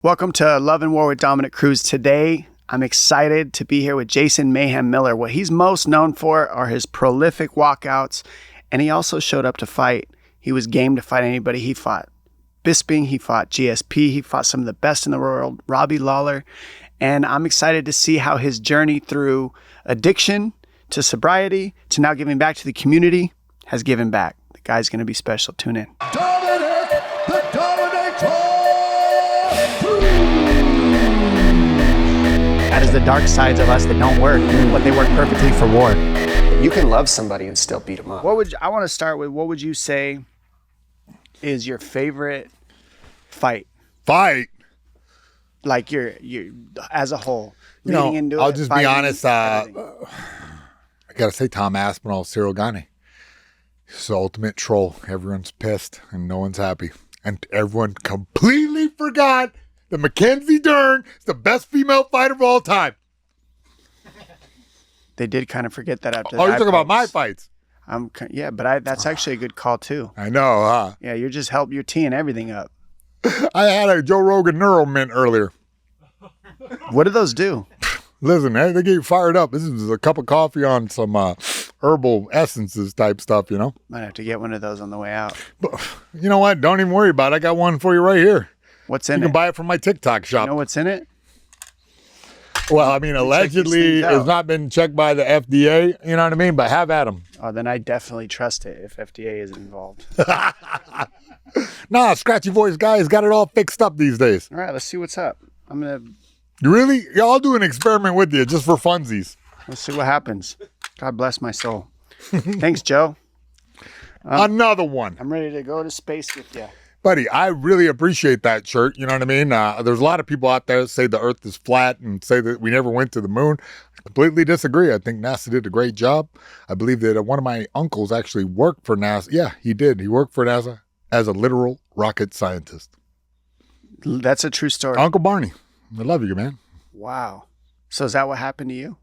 Welcome to Love and War with Dominick Cruz. Today, I'm excited to be here with Jason Mayhem Miller. What he's most known for are his prolific walkouts, and he also showed up to fight. He was game to fight anybody. He fought Bisping, he fought GSP, he fought some of the best in the world, Robbie Lawler, and I'm excited to see how his journey through addiction to sobriety to now giving back to the community has given back. The guy's going to be special. Tune in. Dominick, the Dominator! That is the dark sides of us that don't work, but they work perfectly for war. You can love somebody and still beat them up. I want to start with, what would you say is your favorite fight? Like your as a whole. I'll Into just be honest. I gotta say, Tom Aspinall, Cyril Gane. He's the ultimate troll. Everyone's pissed and no one's happy, and everyone completely forgot that Mackenzie Dern is the best female fighter of all time. They did kind of forget that after. Oh, you're talking about my fights? That's actually a good call too. I know, huh? Yeah, you're teeing everything up. I had a Joe Rogan Neuro Mint earlier. What do those do? Listen, they get you fired up. This is a cup of coffee on some herbal essences type stuff, Might have to get one of those on the way out. But you know what? Don't even worry about it. I got one for you right here. What's in it? You can buy it from my TikTok shop. You know what's in it? Well, I mean, allegedly, it's not been checked by the FDA, you know what I mean? But have at them. Oh, then I definitely trust it if FDA is involved. Nah, Scratchy Voice guys got it all fixed up these days. All right, let's see what's up. You really? Yeah, I'll do an experiment with you just for funsies. Let's see what happens. God bless my soul. Thanks, Joe. Another one. I'm ready to go to space with you. Buddy, I really appreciate that shirt. You know what I mean? There's a lot of people out there that say the earth is flat and say that we never went to the moon. I completely disagree. I think NASA did a great job. I believe that one of my uncles actually worked for NASA. Yeah, he did. He worked for NASA as a literal rocket scientist. That's a true story. Uncle Barney. I love you, man. Wow. So is that what happened to you?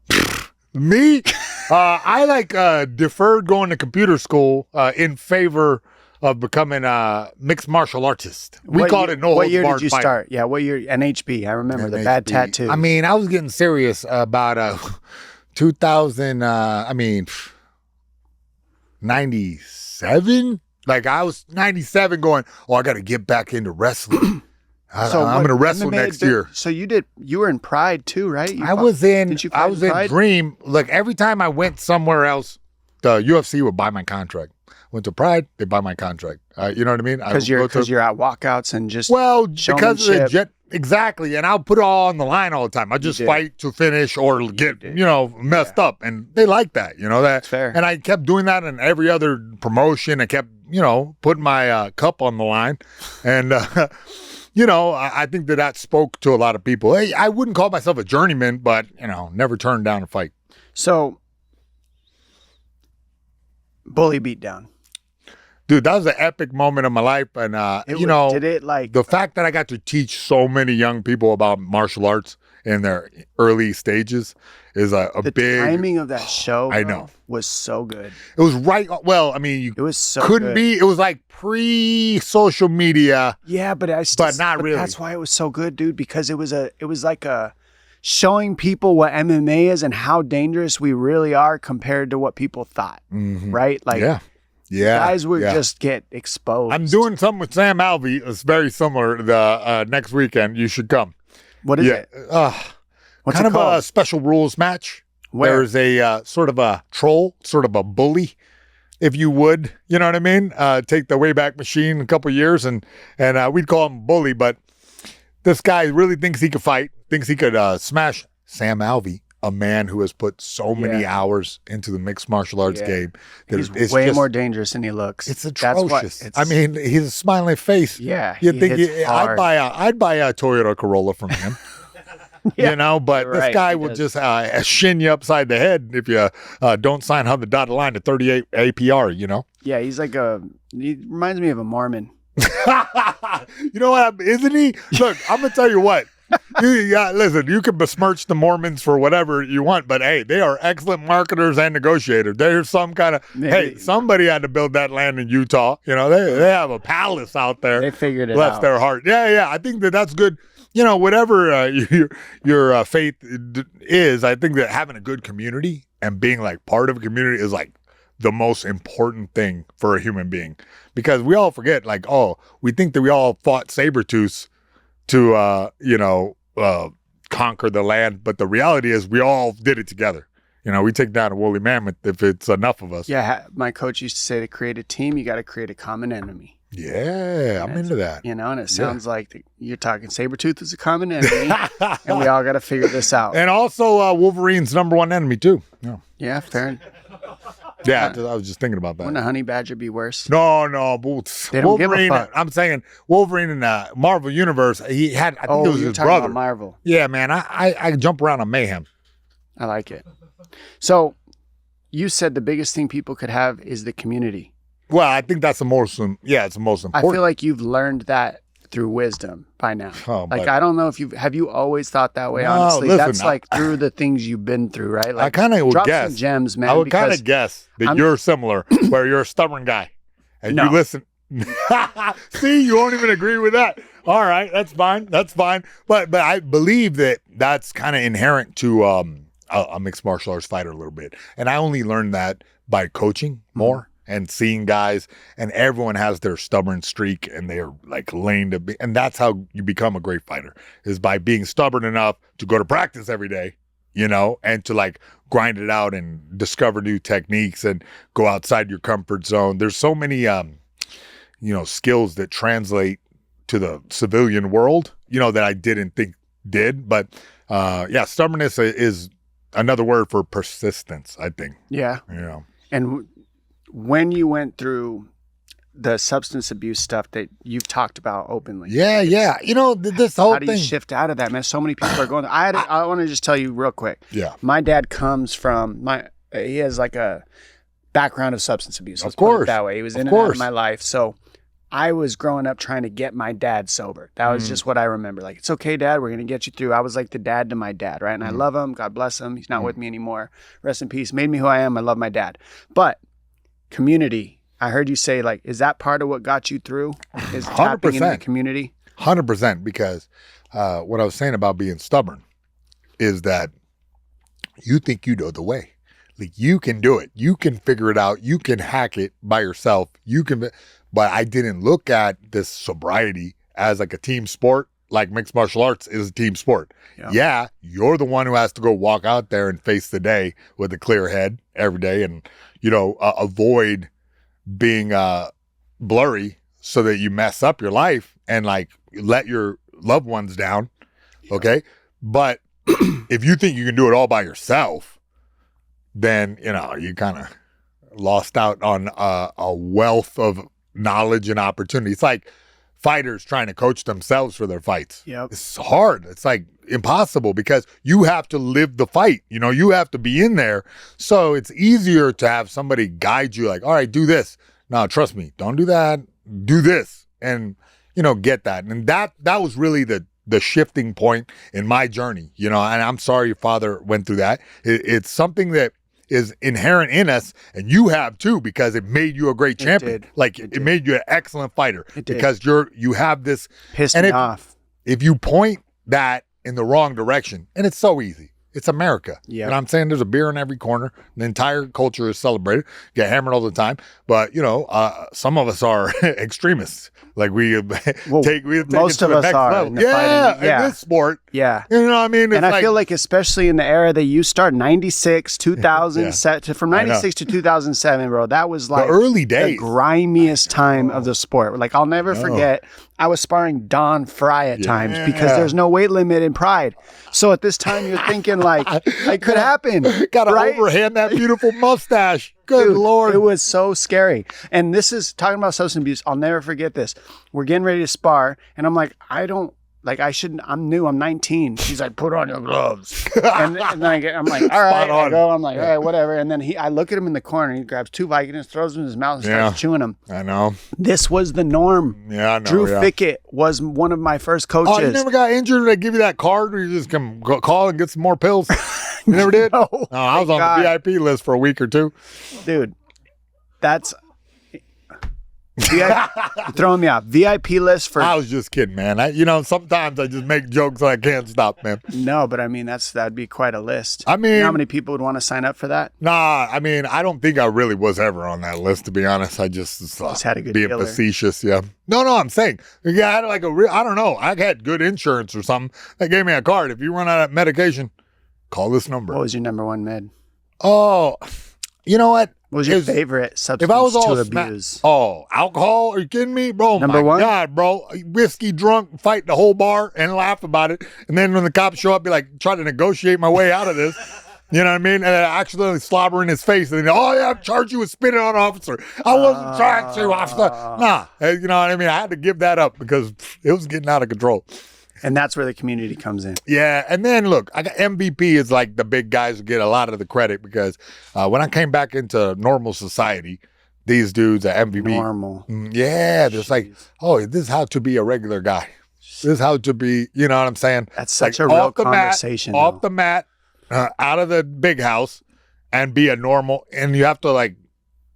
Me? I deferred going to computer school in favor of becoming a mixed martial artist. We called it no holds barred. What year did you start? Yeah, what year? NHB. I remember the bad tattoos. I mean, I was getting serious about 2000, 97? Like I was 97 going, I got to get back into wrestling. I'm going to wrestle next year. So you were in Pride too, right? I was in Dream. Like every time I went somewhere else, the UFC would buy my contract. Went to Pride, they buy my contract. You know what I mean? Because you're at walkouts and just because of the jet. Exactly. And I'll put it all on the line all the time. I just fight to finish or get, messed up. And they like that, That's fair. And I kept doing that in every other promotion. I kept, putting my cup on the line. And, I think that spoke to a lot of people. Hey, I wouldn't call myself a journeyman, but, never turned down a fight. So, bully beatdown. Dude, that was an epic moment of my life. And, the fact that I got to teach so many young people about martial arts in their early stages is a big... The timing of that show, I know, was so good. It was right... Well, I mean, it was so couldn't good. be... It was like pre-social media. Yeah, but not really. That's why it was so good, dude, because it was like a showing people what MMA is and how dangerous we really are compared to what people thought, right? Like, guys would just get exposed. I'm doing something with Sam Alvey. It's very similar to the next weekend. You should come. What is it? What's kind it of called? A special rules match. Where? There's a sort of a troll, sort of a bully, if you would. You know what I mean? Take the Wayback Machine a couple years, and we'd call him bully, but this guy really thinks he could fight, thinks he could smash Sam Alvey, a man who has put so many hours into the mixed martial arts game. He's way more dangerous than he looks. It's atrocious. I mean, he's a smiling face. Yeah, you'd think I'd buy a Toyota Corolla from him. But this guy will just shin you upside the head if you don't sign on the dotted line to 38 APR. Yeah, he's like he reminds me of a Mormon. You know what? Isn't he? Look, I'm gonna tell you what. Listen, you can besmirch the Mormons for whatever you want, but hey, they are excellent marketers and negotiators. There's some kind of somebody had to build that land in Utah. They have a palace out there. They figured it out. Bless their heart. Yeah. I think that's good. whatever your faith is, I think that having a good community and being like part of a community is like the most important thing for a human being, because we all forget, like, we think that we all fought saber-tooths to, conquer the land. But the reality is we all did it together. We take down a woolly mammoth if it's enough of us. Yeah. My coach used to say, to create a team, you got to create a common enemy. Yeah, I'm into that. And it sounds like you're talking Sabretooth is a common enemy, and we all got to figure this out. And also Wolverine's number one enemy, too. Yeah, fair. Yeah, I was just thinking about that. Wouldn't a honey badger be worse? No, Boots. They don't Wolverine, give a fuck. I'm saying Wolverine in the Marvel Universe, he had, I think it was you're his talking brother. about Marvel. Yeah, man, I jump around on Mayhem. I like it. So you said the biggest thing people could have is the community. Well, I think that's it's the most important. I feel like you've learned that through wisdom by now. I don't know if have you always thought that way, honestly? Listen, that's like through the things you've been through, right? Like, I kind of would drop guess. some gems, man. I would kind of guess that you're similar, where you're a stubborn guy. And you listen. See, you won't even agree with that. All right, that's fine. But I believe that that's kind of inherent to a mixed martial arts fighter a little bit. And I only learned that by coaching more and seeing guys, and everyone has their stubborn streak and they're like lane to be. And that's how you become a great fighter, is by being stubborn enough to go to practice every day, and to like grind it out and discover new techniques and go outside your comfort zone. There's so many, skills that translate to the civilian world, that I didn't think did. But stubbornness is another word for persistence, I think. Yeah. And when you went through the substance abuse stuff that you've talked about openly. Yeah. This whole how do you shift out of that, man? So many people are going. I want to just tell you real quick. Yeah. My dad comes from he has like a background of substance abuse. Of course. Put it that way. He was in and out of my life. So I was growing up trying to get my dad sober. That was just what I remember. Like, it's okay, Dad. We're going to get you through. I was like the dad to my dad, right? And I love him. God bless him. He's not with me anymore. Rest in peace. Made me who I am. I love my dad. But community, I heard you say, like, is that part of what got you through? Is tapping into the community? 100%. Because what I was saying about being stubborn is that you think you know the way. Like, you can do it. You can figure it out. You can hack it by yourself. But I didn't look at this sobriety as like a team sport. Like mixed martial arts is a team sport. Yeah, you're the one who has to go walk out there and face the day with a clear head every day, and avoid being blurry so that you mess up your life and like let your loved ones down. Okay, but if you think you can do it all by yourself, then you kind of lost out on a wealth of knowledge and opportunity. It's like fighters trying to coach themselves for their fights. Yep. It's hard. It's like impossible, because you have to live the fight. You have to be in there. So it's easier to have somebody guide you, like, all right, do this. No, trust me, don't do that. Do this. And, get that. And that was really the shifting point in my journey, and I'm sorry your father went through that. It's something that is inherent in us, and you have too, because it made you a great champion. It made you an excellent fighter, because you have this pissed me off. If you point that in the wrong direction, and it's so easy. It's America. Yeah. And I'm saying there's a beer in every corner. The entire culture is celebrated. Get hammered all the time. But, some of us are extremists. Like most of us are. In this sport. Yeah. You know what I mean? And I feel like, especially in the era that you start, 96, 2000, from 96 to 2007, bro, that was like the early days, the grimiest time of the sport. Like, I'll never forget, I was sparring Don Fry at times because there's no weight limit in Pride. So at this time, you're thinking like, it could happen. Gotta overhand that beautiful mustache. Good Lord. It was so scary. And this is talking about substance abuse. I'll never forget this. We're getting ready to spar, and I'm like, I'm new, I'm 19. She's like, put on your gloves. and then I'm like, all right. I go, I'm like, all right, whatever. And then I look at him in the corner, he grabs 2 Vicodins, throws them in his mouth, and starts chewing them. I know. This was the norm. Yeah, I know. Drew Fickett was one of my first coaches. Oh, you never got injured? They give you that card where you just come call and get some more pills? You never did? No. I was on the VIP list for a week or two. Dude, that's... You're throwing me off. VIP list for... I was just kidding, man. Sometimes I just make jokes and I can't stop, man. No, but I mean, that'd be quite a list. I mean... You know how many people would want to sign up for that? Nah, I mean, I don't think I really was ever on that list, to be honest. I just had a good being dealer. facetious, yeah. No, I'm saying, yeah, I had like I don't know. I had good insurance or something. They gave me a card. If you run out of medication, call this number. What was your number one med? Oh, you know what? What was your favorite substance if I was all to abuse? Alcohol? Are you kidding me? Bro, Number one? God, bro. Whiskey drunk, fight the whole bar and laugh about it. And then when the cops show up, be like, try to negotiate my way out of this. You know what I mean? And I accidentally slobber in his face. And then, I've charged you with spitting on an officer. I wasn't trying to, officer. Nah. You know what I mean? I had to give that up because it was getting out of control. And that's where the community comes in. Yeah, and then look, I got MVP is like the big guys who get a lot of the credit because when I came back into normal society, these dudes are MVP. Normal. Yeah, just like, this is how to be a regular guy. This is how to be, you know what I'm saying? That's such a real conversation. Off the mat, out of the big house, and be a normal, and you have to like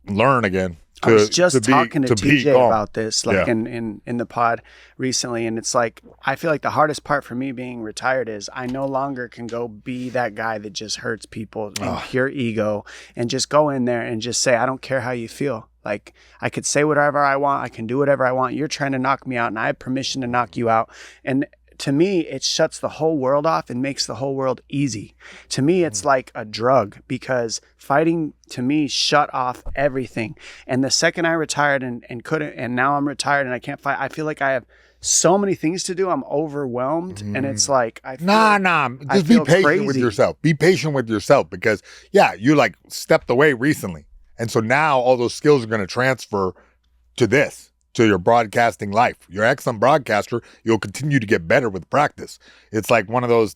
learn again. I was just talking to TJ calm. about this, like in the pod recently, and it's like I feel like the hardest part for me being retired is I no longer can go be that guy that just hurts people in pure ego and just go in there and just say, I don't care how you feel. Like I could say whatever I want, I can do whatever I want. You're trying to knock me out, and I have permission to knock you out. And to me, it shuts the whole world off and makes the whole world easy. To me, it's like a drug because fighting to me shut off everything. And the second I retired and couldn't, and now I'm retired and I can't fight, I feel like I have so many things to do. I'm overwhelmed. And it's like, I feel, just be patient with yourself. Be patient with yourself because you like stepped away recently. And so now all those skills are going to transfer to this. To your broadcasting life. You're an excellent broadcaster. You'll continue to get better with practice. It's like one of those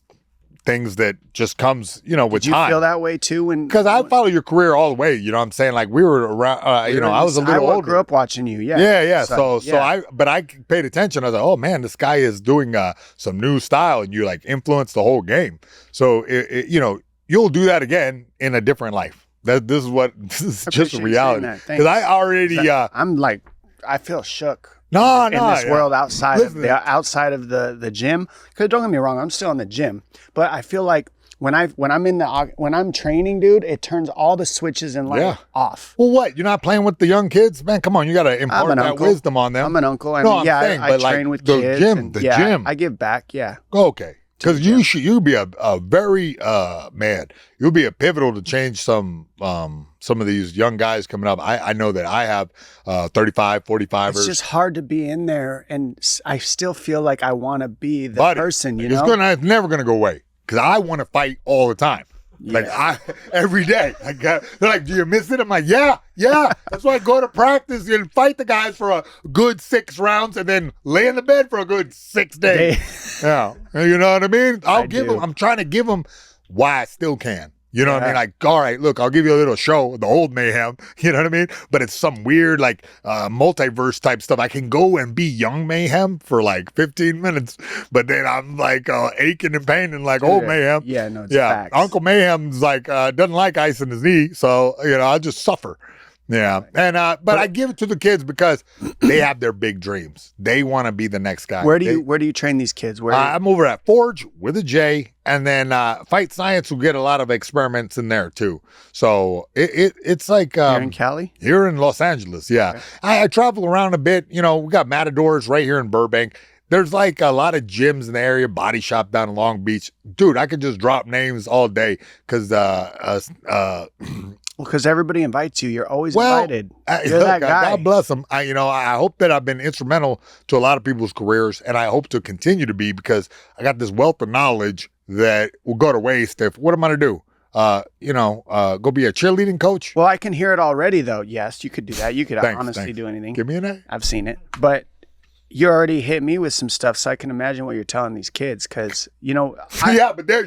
things that just comes, with time. Did you feel that way too? Because I follow your career all the way. You know what I'm saying? Like we were around, I was a little older. I grew up watching you. Yeah. Yeah. So I paid attention. I was like, oh man, this guy is doing some new style and you like influence the whole game. So, you'll do that again in a different life. This is just a reality. Because I already, I'm like, I feel shook in this world outside of the gym. Because don't get me wrong, I'm still in the gym, but I feel like when I'm training, dude, it turns all the switches in life off. Well, what? You're not playing with the young kids, man? Come on, you got to impart that wisdom on them. I'm an uncle. I train with kids. The gym. I give back. Yeah. Okay. Because you'll be a very you'll be a pivotal to change some of these young guys coming up. I know that I have 35, 45ers. It's just hard to be in there, and I still feel like I want to be the person. You know, it's never gonna go away because I want to fight all the time. Like every day. They're like, do you miss it? I'm like, yeah. That's why I go to practice and fight the guys for a good 6 rounds and then lay in the bed for a good 6 days. Yeah. You know what I mean? I'm trying to give them why I still can. You know what I mean? Like, all right, look, I'll give you a little show, the old Mayhem, you know what I mean? But it's some weird, like, multiverse type stuff. I can go and be young Mayhem for like 15 minutes, but then I'm like aching and paining like old Mayhem. Yeah, no, it's facts. Uncle Mayhem's like, doesn't like ice in his knee, so, I just suffer. Yeah. And but I give it to the kids because they have their big dreams. They want to be the next guy. Where do you train these kids? I'm over at Forge with a J, and then Fight Science will get a lot of experiments in there too. So it's like here in Cali? Here in Los Angeles, yeah. Okay. I travel around a bit. We got Matadors right here in Burbank. There's like a lot of gyms in the area, Body Shop down in Long Beach. Dude, I could just drop names all day because because everybody invites you. You're always invited. You're that guy. God bless them. I hope that I've been instrumental to a lot of people's careers, and I hope to continue to be because I got this wealth of knowledge that will go to waste if, what am I going to do? Go be a cheerleading coach? Well, I can hear it already, though. Yes, you could do that. You could honestly do anything. Give me an A. I've seen it. But you already hit me with some stuff, so I can imagine what you're telling these kids because, but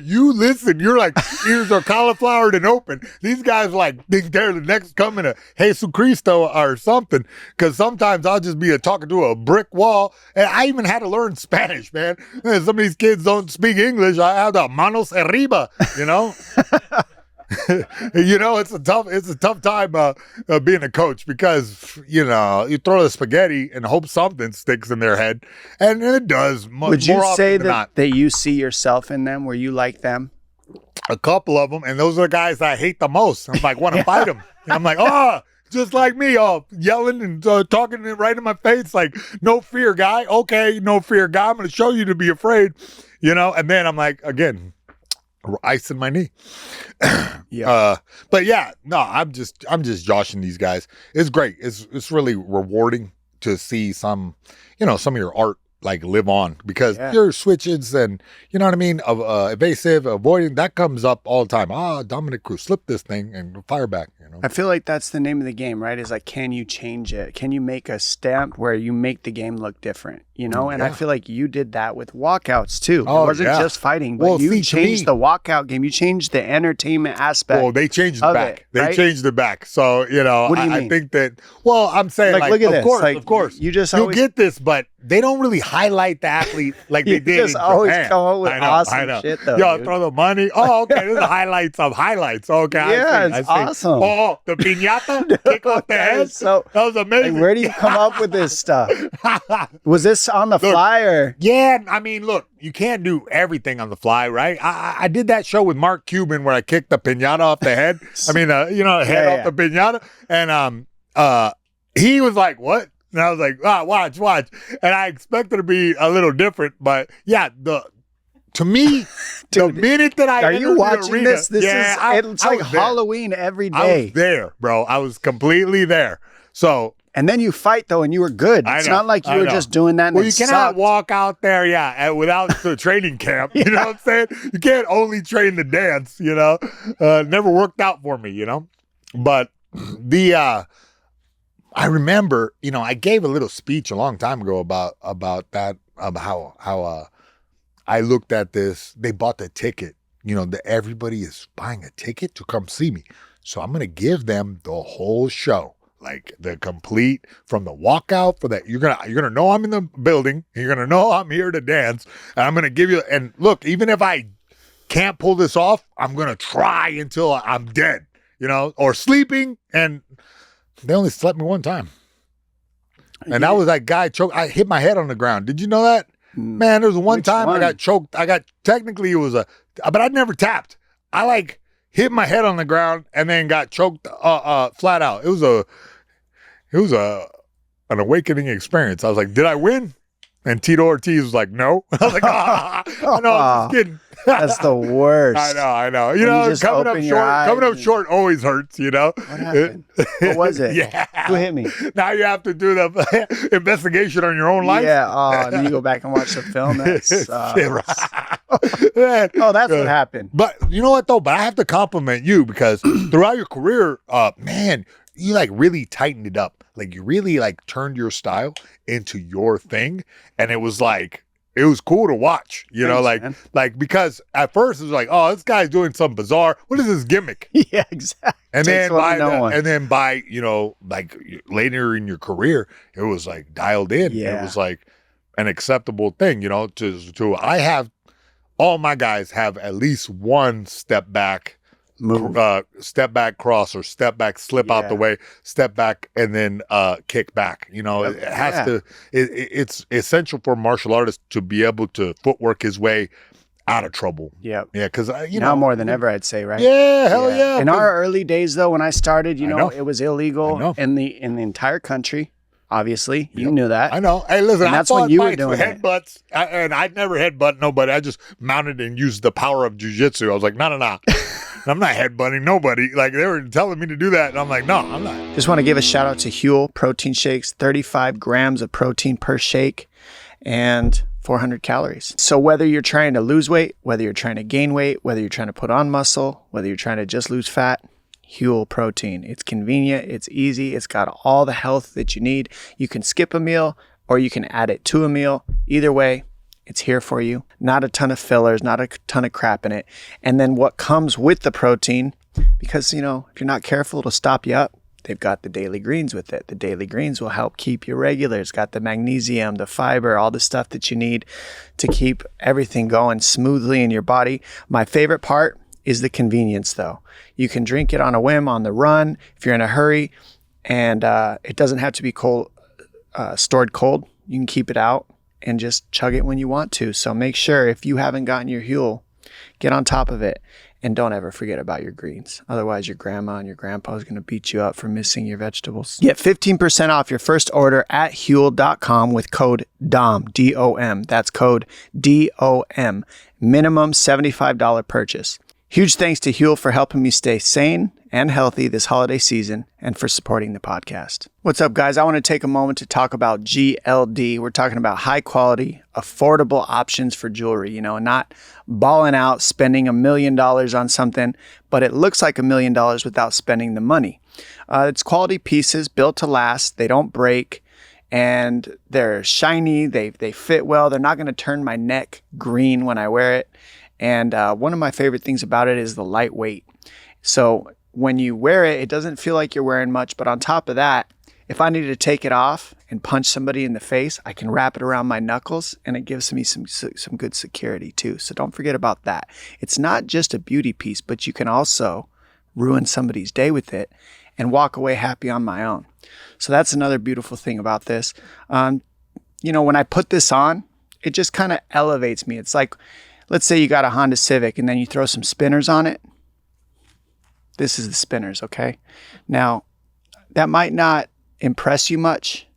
you listen. You're like, ears are cauliflowered and open. These guys like think they're the next coming to Jesus Cristo or something because sometimes I'll just be talking to a brick wall. And I even had to learn Spanish, man. Some of these kids don't speak English. I have the manos arriba, It's a tough time being a coach because you throw the spaghetti and hope something sticks in their head, and it does. Would you more say often than not. that you see yourself in them, where you like them? A couple of them, and those are the guys I hate the most. I'm like, want to fight them. And I'm like, oh, just like me, yelling and talking right in my face, like, no fear, guy. Okay, no fear, guy. I'm going to show you to be afraid, And then I'm like, again, ice in my knee. Yeah. But yeah, no, I'm just joshing these guys. It's great. It's really rewarding to see some of your art like live on because your switches and you know what I mean of evasive avoiding that comes up all the time. Dominick Cruz slip this thing and fire back. I feel like that's the name of the game, right? Is like, can you change it? Can you make a stamp where you make the game look different? And I feel like you did that with walkouts too. It wasn't just fighting, but you changed the walkout game. You changed the entertainment aspect. Well, they changed it back. They changed it back. So what do you mean? I think that. Well, I'm saying like look at this. Of course, you'll get this, but they don't really highlight the athlete like they did. Just always come up with awesome shit though. Yo, throw the money. Oh, okay. This is the highlights of highlights. Okay, yeah, it's awesome. Oh, the piñata kick off the head. So that was amazing. Like, where do you come up with this stuff? Was this on the fly or? Yeah, I mean, look, you can't do everything on the fly, right? I did that show with Mark Cuban where I kicked the piñata off the head. I mean, head off the piñata, and he was like, "What?" And I was like, watch. And I expected to be a little different, but yeah, to me, Dude, the minute that I are you watching arena, this? It's like Halloween every day. I was there, bro. I was completely there. So. And then you fight though, and you were good. It's not like you were just doing that. Well, you cannot walk out there, without the training camp. You know what I'm saying? You can't only train the dance. Never worked out for me. But I remember, I gave a little speech a long time ago about that, about how I looked at this. They bought the ticket. That everybody is buying a ticket to come see me. So I'm going to give them the whole show. Like the complete from the walkout for that. You're gonna know I'm in the building. You're gonna know I'm here to dance. And I'm gonna give you. And look, even if I can't pull this off, I'm gonna try until I'm dead. Or sleeping. And they only slept me one time. And that was that guy choked. I hit my head on the ground. Did you know that? Man, there was one time I got choked. Technically it was but I never tapped. I hit my head on the ground and then got choked flat out. It was an awakening experience. I was like, did I win? And Tito Ortiz was like, no. I was like, no, I'm just kidding. That's the worst. I know. Coming up short always hurts, What happened? What was it? Yeah. Who hit me? Now you have to do the investigation on your own life. Yeah. Then you go back and watch the film. That sucks. Man, that's what happened. But you know what, though? But I have to compliment you because throughout your career, man, you really tightened it up. You really turned your style into your thing. And it was it was cool to watch, Thanks, man. Because at first it was like, oh, this guy's doing some bizarre, what is this gimmick? Yeah, exactly. And then by later in your career, it was dialed in. Yeah. It was an acceptable thing, I have, all my guys have at least one step back step back cross or step back slip out the way, step back and then kick back. It has to. It's essential for a martial artist to be able to footwork his way out of trouble. Yeah, because now more than ever, I'd say, right? Yeah, hell yeah. In our early days, though, when I started, it was illegal in the entire country. Obviously, you knew that. I know. Hey, listen, and that's when you were doing headbutts, and I'd never headbutt nobody. I just mounted and used the power of jiu-jitsu. I was like, no. I'm not headbutting nobody. They were telling me to do that, and I'm like, no, I'm not. Just want to give a shout out to Huel Protein Shakes, 35 grams of protein per shake, and 400 calories. So whether you're trying to lose weight, whether you're trying to gain weight, whether you're trying to put on muscle, whether you're trying to just lose fat, Huel Protein. It's convenient, it's easy, it's got all the health that you need. You can skip a meal or you can add it to a meal. Either way, it's here for you. Not a ton of fillers, not a ton of crap in it. And then what comes with the protein, because, if you're not careful, it'll stop you up. They've got the daily greens with it. The daily greens will help keep you regular. It's got the magnesium, the fiber, all the stuff that you need to keep everything going smoothly in your body. My favorite part is the convenience, though. You can drink it on a whim, on the run, if you're in a hurry, and it doesn't have to be cold, stored cold. You can keep it out and just chug it when you want to. So make sure if you haven't gotten your Huel, get on top of it. And don't ever forget about your greens. Otherwise, your grandma and your grandpa is going to beat you up for missing your vegetables. Get 15% off your first order at Huel.com with code DOM, D-O-M. That's code D-O-M. Minimum $75 purchase. Huge thanks to Huel for helping me stay sane and healthy this holiday season and for supporting the podcast. What's up, guys? I want to take a moment to talk about GLD. We're talking about high quality, affordable options for jewelry, you know, not balling out, spending $1 million on something, but it looks like $1 million without spending the money. It's quality pieces built to last. They don't break. And they're shiny. They fit well. They're not going to turn my neck green when I wear it. And one of my favorite things about it is the lightweight. So when you wear it, it doesn't feel like you're wearing much. But on top of that, if I need to take it off and punch somebody in the face, I can wrap it around my knuckles, and it gives me some good security too. So don't forget about that. It's not just a beauty piece, but you can also ruin somebody's day with it and walk away happy on my own. So that's another beautiful thing about this. You know, when I put this on, it just kind of elevates me. It's like, let's say you got a Honda Civic and then you throw some spinners on it. This is the spinners, okay? Now, that might not impress you much,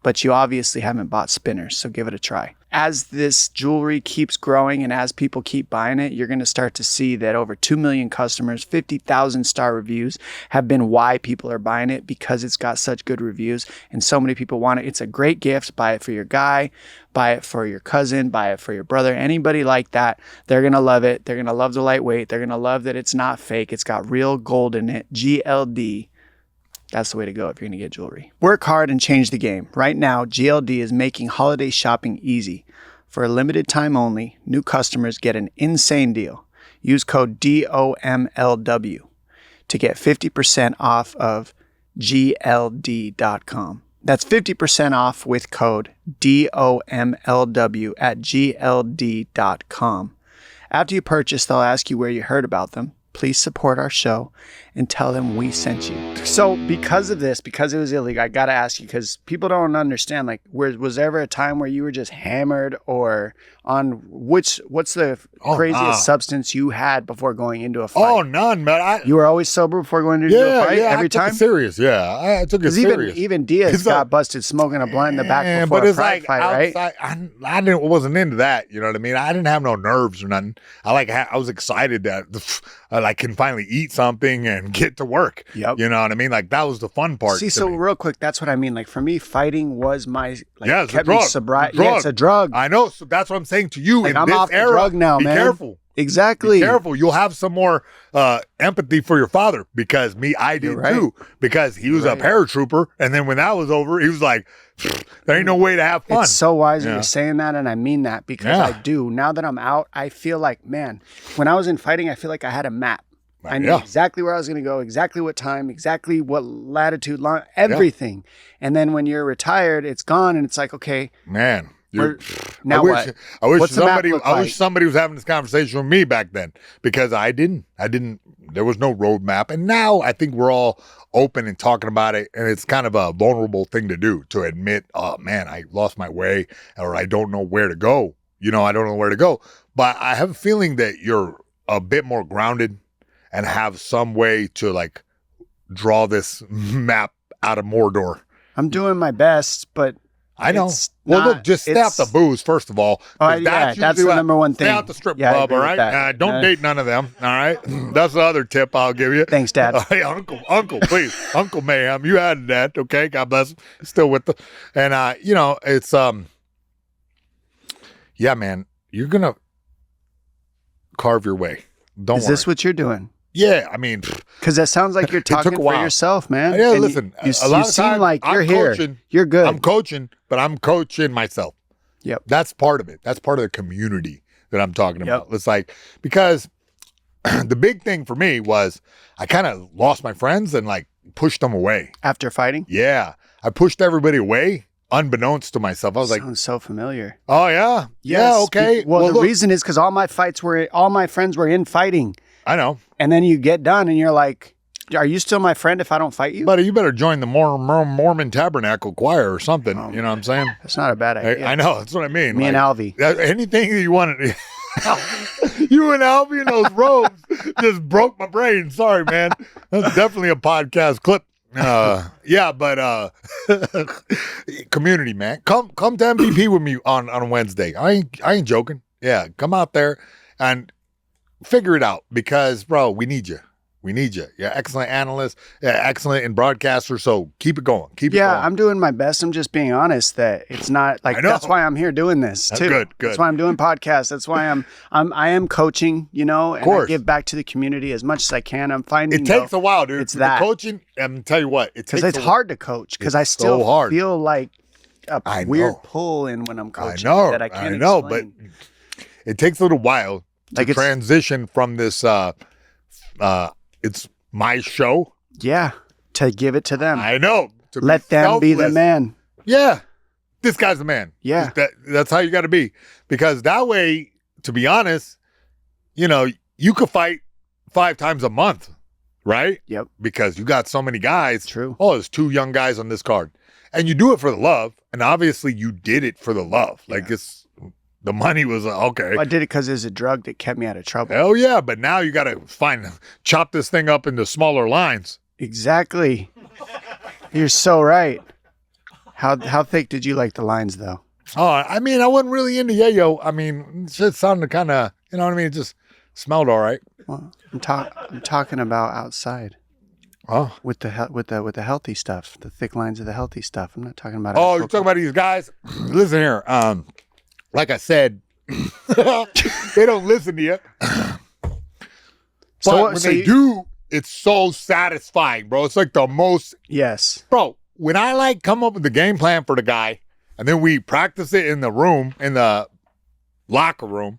but you obviously haven't bought spinners, so give it a try. As this jewelry keeps growing and as people keep buying it, you're going to start to see that over 2 million customers, 50,000 star reviews have been why people are buying it, because it's got such good reviews and so many people want it. It's a great gift. Buy it for your guy, buy it for your cousin, buy it for your brother, anybody like that. They're going to love it. They're going to love the lightweight. They're going to love that it's not fake. It's got real gold in it. GLD. That's the way to go if you're going to get jewelry. Work hard and change the game. Right now, GLD is making holiday shopping easy. For a limited time only, new customers get an insane deal. Use code DOMLW to get 50% off of GLD.com. That's 50% off with code DOMLW at GLD.com. After you purchase, they'll ask you where you heard about them. Please support our show and tell them we sent you. So because of this, because it was illegal, I got to ask you, because people don't understand, like, was there ever a time where you were just hammered or on what's the craziest substance you had before going into a fight? Oh, none, man. You were always sober before going into a fight every time? I took it serious, yeah. I took it serious. Even Diaz got busted smoking a blunt in the back before a fight, right? I wasn't into that, you know what I mean? I didn't have no nerves or nothing. I was excited that I can finally eat something and get to work. Yep. You know what I mean? Like, that was the fun part. See, so real quick, that's what I mean. Like, for me, fighting was my, like, it's kept a drug. me sobriety. Yeah, it's a drug. I know. So that's what I'm saying to you. Like, in I'm this off the era, drug now, be man. Careful. Exactly. Be careful. You'll have some more empathy for your father, because I did too, because he was a paratrooper. And then when that was over, he was like, there ain't no way to have fun. It's so wise you're saying that, and I mean that, because I do. Now that I'm out, I feel like, man, when I was in fighting, I feel like I had a map. I knew exactly where I was going to go, exactly what time, exactly what latitude, everything. And then when you're retired, it's gone, and it's like, okay, man. Now what? I wish somebody was having this conversation with me back then, because I didn't. There was no roadmap, and now I think we're all open and talking about it, and it's kind of a vulnerable thing to do, to admit, oh man, I lost my way, or I don't know where to go. You know, I don't know where to go. But I have a feeling that you're a bit more grounded and have some way to, like, draw this map out of Mordor. I'm doing my best, but I know. Well, look, just stay out the booze, first of all. That's the number one thing. Stay out the strip club, all right? Don't date none of them, all right? That's the other tip I'll give you. Thanks, Dad. Hey, Uncle, please. Uncle Mayhem, you added that, okay? God bless him. Still with the... And, you know, it's... Yeah, man, you're going to carve your way. Don't worry. Is this what you're doing? Yeah, I mean, because that sounds like you're talking for yourself, man. Yeah, listen, you seem like you're here. Coaching, you're good. I'm coaching, but I'm coaching myself. Yep. That's part of it. That's part of the community that I'm talking about. It's like, because the big thing for me was I kind of lost my friends and, like, pushed them away. After fighting? Yeah. I pushed everybody away, unbeknownst to myself. I was Sounds so familiar. Oh, yeah? Yes. Yeah, okay. Well, the reason is because all my friends were in fighting. I know. And then you get done and you're like, are you still my friend if I don't fight you? Buddy, you better join the Mormon Tabernacle Choir or something. You know what I'm saying? That's not a bad idea. I know. That's what I mean. Me and Alvy. Anything that you want to... You and Alvy in those robes just broke my brain. Sorry, man. That's definitely a podcast clip. Yeah, but community, man. Come to MVP with me on Wednesday. I ain't joking. Yeah, come out there and figure it out because, bro, we need you. We need you. Yeah, excellent analyst, excellent in broadcaster. So keep it going. Keep it going. Yeah, I'm doing my best. I'm just being honest that it's not like that's why I'm here doing this too. Good. That's why I'm doing podcasts. That's why I am coaching, and I give back to the community as much as I can. I'm finding it takes a while, dude. It's that coaching. I'm tell you what, it takes because it's hard to coach because I still feel like a weird pull in when I'm coaching. That I can't explain. But it takes a little while to transition from this. It's my show. Yeah, to give it to them. I know. Let them be the man. Yeah, this guy's the man. Yeah, that's how you got to be because that way, to be honest, you could fight 5 times a month, right? Yep. Because you got so many guys. True. Oh, there's 2 young guys on this card, and you do it for the love, and obviously you did it for the love. Yeah. Like the money was okay. Well, I did it because it's a drug that kept me out of trouble. Hell yeah, but now you got to chop this thing up into smaller lines. Exactly. You're so right. How thick did you like the lines, though? Oh, I mean, I wasn't really into yayo. I mean, it just sounded kind of, you know what I mean? It just smelled all right. Well, I'm talking about outside. Oh, with the healthy stuff, the thick lines of the healthy stuff. I'm not talking about. Oh, you're talking about these guys. Listen here. Like I said, they don't listen to you. But when they do, it's so satisfying, bro. It's like the most. Yes. Bro, when I come up with the game plan for the guy, and then we practice it in the room, in the locker room,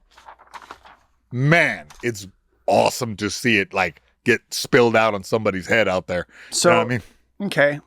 man, it's awesome to see it get spilled out on somebody's head out there. So, you know what I mean? Okay.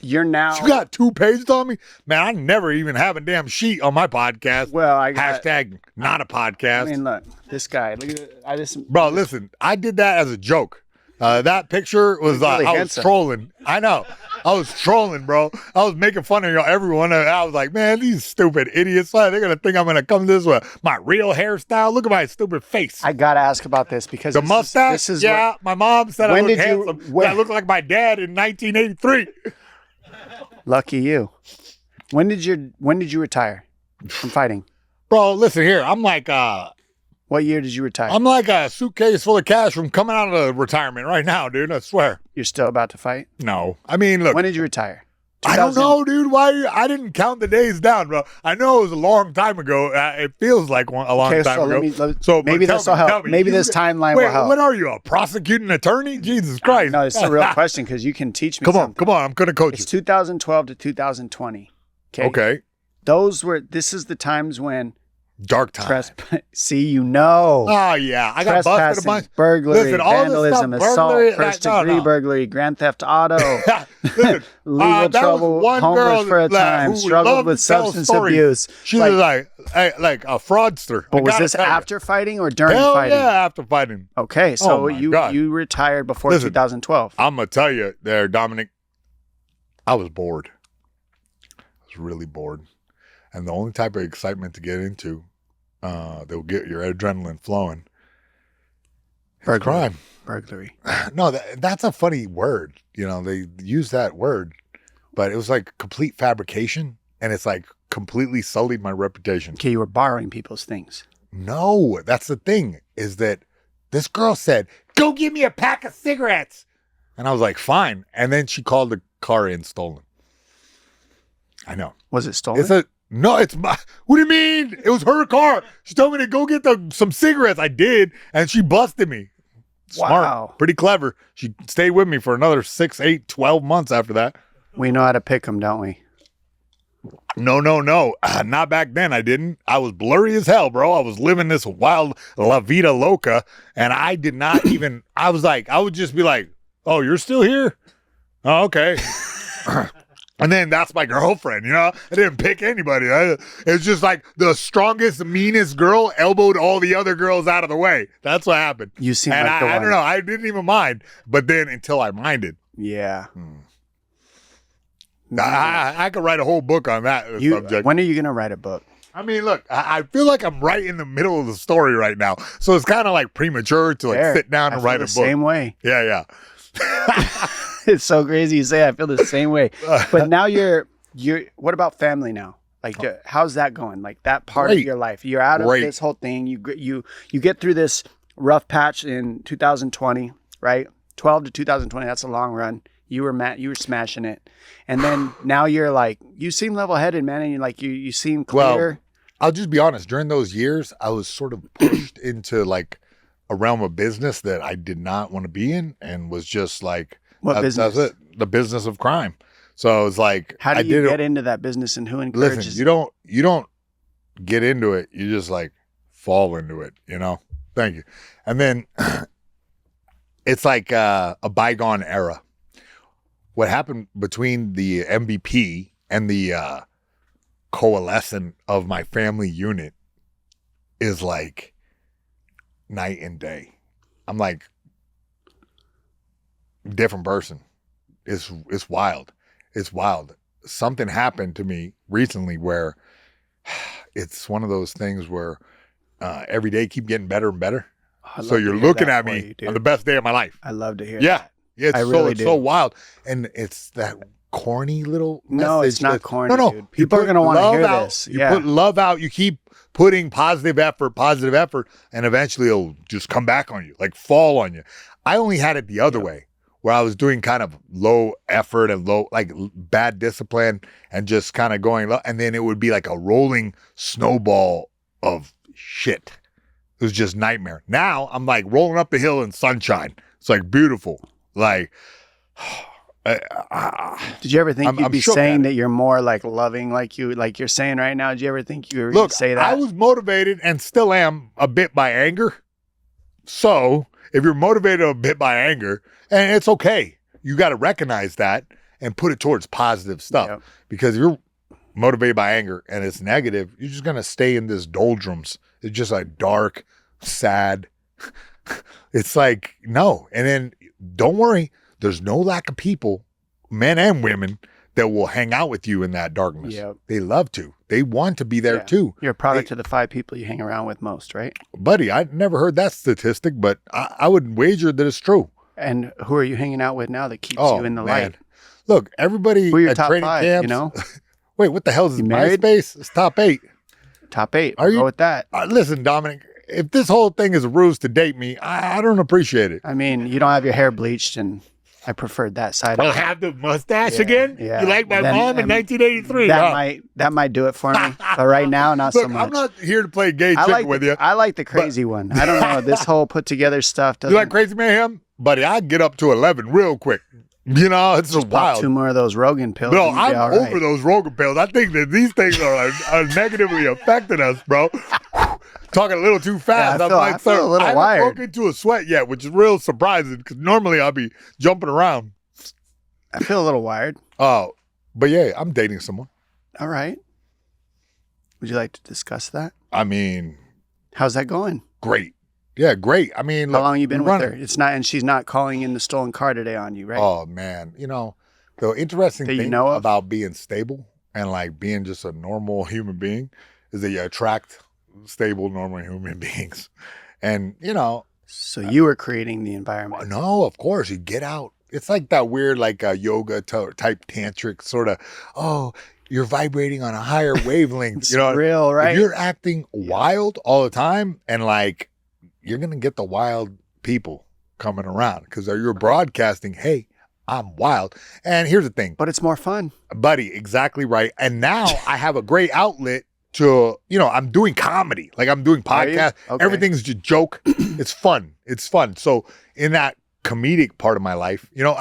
You got 2 pages on me? Man, I never even have a damn sheet on my podcast. Well, hashtag not a podcast. I mean, look, this guy. Look at Bro, listen, I did that as a joke. That picture was really I was trolling. I know. I was trolling, bro. I was making fun of everyone. And I was like, man, these stupid idiots. They're going to think I'm going to come this way. My real hairstyle. Look at my stupid face. I got to ask about this because the mustache. My mom said I look handsome. I look like my dad in 1983. Lucky you. When did you retire from fighting? Bro, listen here. I'm like what year did you retire? I'm like a suitcase full of cash from coming out of retirement right now, dude. I swear. You're still about to fight? No. I mean, look. When did you retire? I don't know, dude. Why? I didn't count the days down, bro. I know it was a long time ago. It feels like a long time ago. So maybe this will help. Maybe this timeline will help. What are you, a prosecuting attorney? Jesus Christ. No, it's a real question because you can teach me something. Come on. I'm going to coach you. It's 2012 to 2020. Okay. This is the times when dark times. See, Oh, yeah. I got busted a bunch. Burglary, vandalism, assault, first-degree burglary, grand theft auto, legal trouble, homeless for a time, struggled with substance abuse. She was like a fraudster. But was this after fighting or during fighting? Yeah, after fighting. Okay, so you retired before 2012. I'm going to tell you there, Dominic, I was bored. I was really bored. And the only type of excitement to get into that will get your adrenaline flowing is crime. Burglary. No, that's a funny word. They use that word, but it was like complete fabrication, and it's like completely sullied my reputation. Okay, you were borrowing people's things. No, that's the thing, is that this girl said, go give me a pack of cigarettes. And I was like, fine. And then she called the car in stolen. I know. Was it stolen? No, it's my. What do you mean? It was her car. She told me to go get some cigarettes. I did, and she busted me. Smart. Wow. Pretty clever. She stayed with me for another 6, 8, 12 months after that. We know how to pick them, don't we? No. Not back then. I didn't. I was blurry as hell, bro. I was living this wild La Vida Loca, and I did not even. I would just be like, oh, you're still here? Oh, okay. And then that's my girlfriend, you know? I didn't pick anybody. It's just like the strongest, meanest girl elbowed all the other girls out of the way. That's what happened. You seem and like the one. I don't know. I didn't even mind. But then until I minded. Yeah. I could write a whole book on that subject. When are you going to write a book? I mean, look, I feel like I'm right in the middle of the story right now. So it's kind of like premature to like sit down and write a book. Same way. Yeah. It's so crazy you say I feel the same way. But now you're what about family now? Like how's that going? Like that part of your life. You're out of this whole thing. You get through this rough patch in 2020, right? 12 to 2020, that's a long run. You were smashing it. And then now you're like, you seem level-headed, man, and you seem clear. Well, I'll just be honest, during those years, I was sort of pushed into like a realm of business that I did not want to be in, and was just like, what business? That's it. The business of crime. So it's like, how do you get into that business, and who encourages? Listen, you don't get into it. You just like fall into it, you know? Thank you. And then it's like a bygone era. What happened between the MVP and the coalescence of my family unit is like night and day. I'm like different person. It's wild. It's wild. Something happened to me recently where it's one of those things where every day keep getting better and better. So you're looking at me on the best day of my life. I love to hear that. Yeah, it's so wild. And it's that corny little No, message. it's not corny, No. dude. People are going to want to hear this. You put love out. You keep putting positive effort, and eventually it'll just come back on you, like fall on you. I only had it the other way, where I was doing kind of low effort and like bad discipline and just kind of going low. And then it would be like a rolling snowball of shit. It was just nightmare. Now I'm like rolling up the hill in sunshine. It's like beautiful. Like, did you ever think you'd be saying that you're more like loving, like you're saying right now? Did you ever think you were going to say that? I was motivated and still am a bit by anger. So if you're motivated a bit by anger, and it's okay, you got to recognize that and put it towards positive stuff. Yep. Because if you're motivated by anger and it's negative, you're just going to stay in this doldrums. It's just like dark, sad. It's like, no. And then don't worry, there's no lack of people, men and women, that will hang out with you in that darkness. Yep. They love to. They want to be there too. You're a product of the 5 people you hang around with most, right? Buddy, I never heard that statistic, but I would wager that it's true. And who are you hanging out with now that keeps you in the light? Look, everybody who are your at top training 5, camps, you know? Wait, what the hell is this, married? MySpace? It's top 8. Top 8. Are you? Go with that. Listen, Dominic, if this whole thing is a ruse to date me, I don't appreciate it. I mean, you don't have your hair bleached, and I preferred that side. I'll have the mustache again? Yeah. You like my mom in 1983? That might do it for me. But right now, not so much. I'm not here to play gay chick with you. I like the crazy one. I don't know. This whole put together stuff doesn't. You like Crazy Mayhem? Buddy, I get up to 11 real quick. You know, it's just wild. 2 more of those Rogan pills. No, I'm over those Rogan pills. I think that these things are negatively affecting us, bro. Talking a little too fast. Yeah, I feel a little wired. I haven't broken into a sweat yet, which is real surprising because normally I'll be jumping around. I feel a little wired. Oh, but yeah, I'm dating someone. All right. Would you like to discuss that? I mean, how's that going? Great. Yeah, great. I mean, how long you been with her? It's not, and she's not calling in the stolen car today on you, right? Oh man, you know, the interesting thing about being stable and like being just a normal human being is that you attract stable, normal human beings, and you know. So you were creating the environment. No, of course you get out. It's like that weird, like yoga type tantric sort of. Oh, you're vibrating on a higher wavelength. It's real, right? If you're acting wild all the time, and like. You're going to get the wild people coming around because you're broadcasting, hey, I'm wild. And here's the thing. But it's more fun. Buddy, exactly right. And now I have a great outlet to, you know, I'm doing comedy. Like I'm doing podcasts. Okay. Everything's just joke. It's fun. It's fun. So in that comedic part of my life, you know,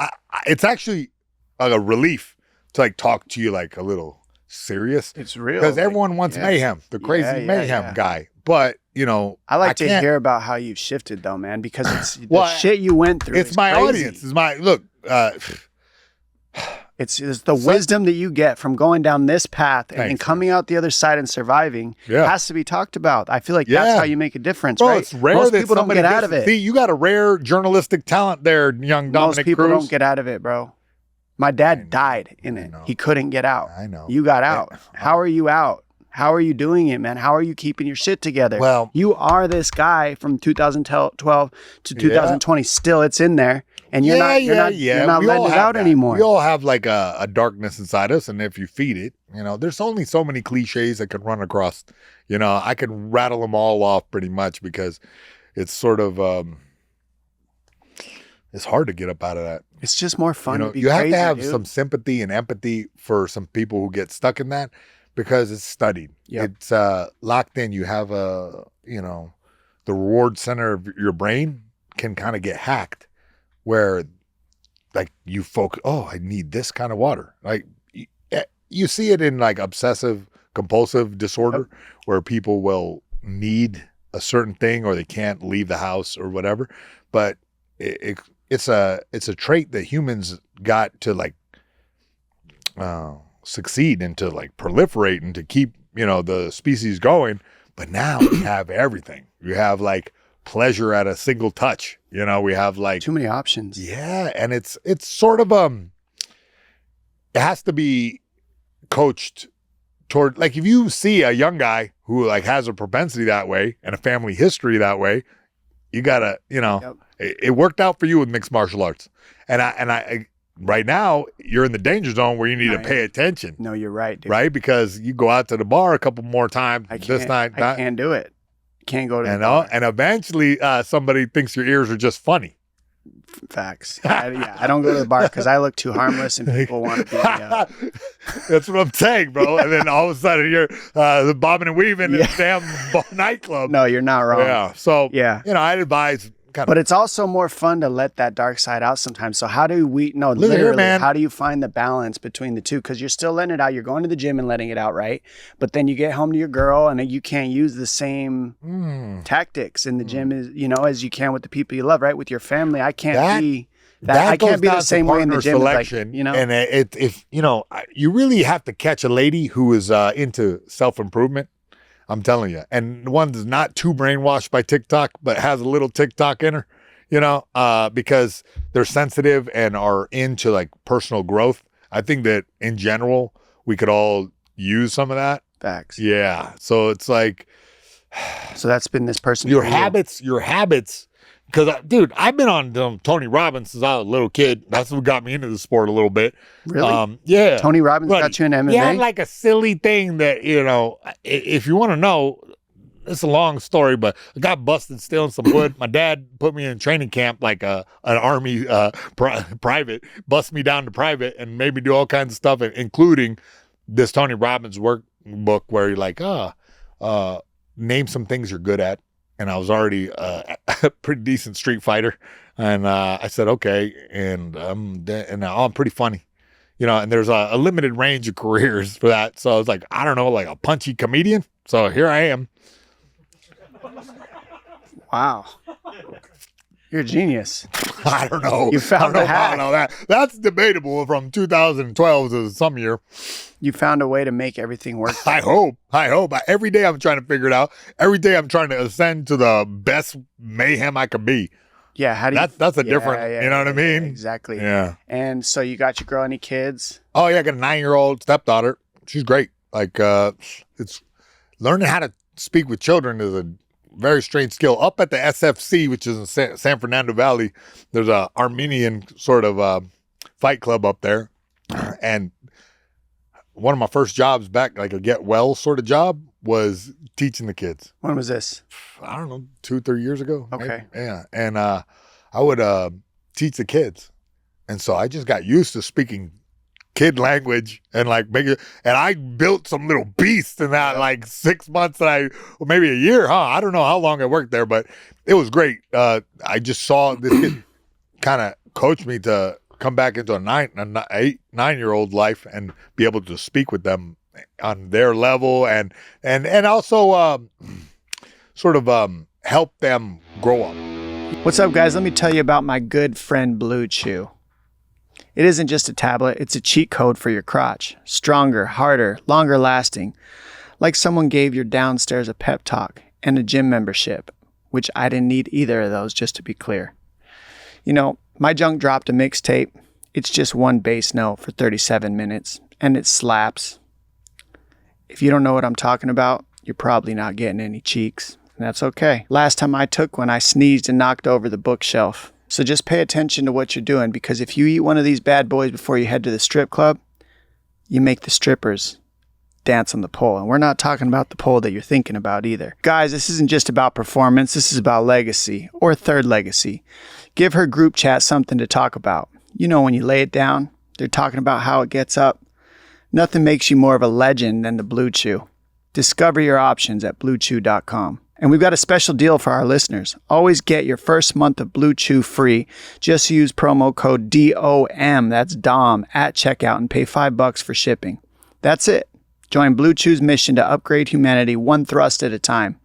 it's actually a relief to like talk to you like a little serious. It's real. Because everyone wants Mayhem, the crazy Mayhem guy. But, you know, I like to hear about how you've shifted though, man, because it's the shit you went through. It's my crazy. Audience. It's my look. It's the wisdom that you get from going down this path and then coming out the other side and surviving has to be talked about. I feel like that's how you make a difference, right? It's rare Most that people don't get out of it. See, you got a rare journalistic talent there, young Dominick Cruz. Most people don't get out of it, bro. My dad died in it. He couldn't get out. I know. You got out. How are you out? How are you doing it, man? How are you keeping your shit together? Well, you are this guy from 2012 to 2020. Still, it's in there. And you're not letting it out anymore. We all have like a darkness inside us, and if you feed it, there's only so many cliches that can run across. I can rattle them all off pretty much because it's sort of it's hard to get up out of that. It's just more fun. To be you have crazy, to have dude. some sympathy and empathy for some people who get stuck in that because it's studied. Yep. It's locked in. You have the reward center of your brain can kind of get hacked. Where like you focus, I need this kind of water. Like you see it in like obsessive compulsive disorder where people will need a certain thing or they can't leave the house or whatever. But it's a trait that humans got to like succeed and to like proliferate and to keep, the species going. But now we have everything. You have like pleasure at a single touch. We have like too many options. Yeah, and it's sort of it has to be coached toward like if you see a young guy who like has a propensity that way and a family history that way, you gotta it worked out for you with mixed martial arts, and I right now you're in the danger zone where you need to pay attention. No, you're right, dude. Right, because you go out to the bar a couple more times this night. I can't do it. Can't go to the bar. And eventually somebody thinks your ears are just funny. Facts. I don't go to the bar because I look too harmless and people want to be. That's what I'm saying, bro. And then all of a sudden you're the bobbing and weaving in a damn nightclub. No, you're not wrong. Yeah. So I'd advise. But it's also more fun to let that dark side out sometimes. So how do we, literally, how do you find the balance between the two? Because you're still letting it out. You're going to the gym and letting it out, right? But then you get home to your girl and you can't use the same tactics in the gym as you can with the people you love, right? With your family, I can't be that. I can't be the same way in the gym. Selection, and you really have to catch a lady who is into self-improvement. I'm telling you. And one that's not too brainwashed by TikTok, but has a little TikTok in her, because they're sensitive and are into like personal growth. I think that in general, we could all use some of that. Facts. Yeah. So it's like. So that's been this person. Your habits. Because, dude, I've been on Tony Robbins since I was a little kid. That's what got me into the sport a little bit. Really? Yeah. Tony Robbins got you in MMA? Yeah, like a silly thing that, if you want to know, it's a long story, but I got busted stealing some wood. My dad put me in training camp like an Army private, bust me down to private and made me do all kinds of stuff, including this Tony Robbins workbook where you're like, name some things you're good at. And I was already a pretty decent street fighter. And I said, okay. And I'm pretty funny, and there's a limited range of careers for that. So I was like, I don't know, like a punchy comedian. So here I am. Wow. You're a genius. I don't know. You found a hack. I don't know. That's debatable from 2012 to some year. You found a way to make everything work. I hope. Every day I'm trying to figure it out. Every day I'm trying to ascend to the best mayhem I could be. Yeah. How do you? That's a different. You know what I mean? Exactly. Yeah. And so you got your girl. Any kids? Oh yeah, I got a 9-year-old stepdaughter. She's great. Like it's learning how to speak with children is a very strange skill. Up at the SFC, which is in San Fernando Valley, there's a Armenian sort of fight club up there. And one of my first jobs back, like a get well sort of job, was teaching the kids. When was this? I don't know, 2-3 years ago. Okay. Maybe. Yeah. And I would teach the kids. And so I just got used to speaking kid language and like and I built some little beast in that like 6 months or maybe a year, I don't know how long I worked there, but it was great. I just saw this kid kind of coach me to come back into a 9-year-old life and be able to speak with them on their level and also sort of help them grow up. What's up, guys? Let me tell you about my good friend Blue Chew. It isn't just a tablet, it's a cheat code for your crotch. Stronger, harder, longer lasting. Like someone gave your downstairs a pep talk and a gym membership, which I didn't need either of those, just to be clear. You know, my junk dropped a mixtape. It's just one bass note for 37 minutes, and it slaps. If you don't know what I'm talking about, you're probably not getting any cheeks. And that's okay. Last time I took one, I sneezed and knocked over the bookshelf. So just pay attention to what you're doing, because if you eat one of these bad boys before you head to the strip club, you make the strippers dance on the pole. And we're not talking about the pole that you're thinking about either. Guys, this isn't just about performance. This is about legacy, or third legacy. Give her group chat something to talk about. You know, when you lay it down, they're talking about how it gets up. Nothing makes you more of a legend than the Blue Chew. Discover your options at bluechew.com. And we've got a special deal for our listeners. Always get your first month of Blue Chew free. Just use promo code DOM, that's DOM, at checkout and pay $5 for shipping. That's it. Join Blue Chew's mission to upgrade humanity one thrust at a time.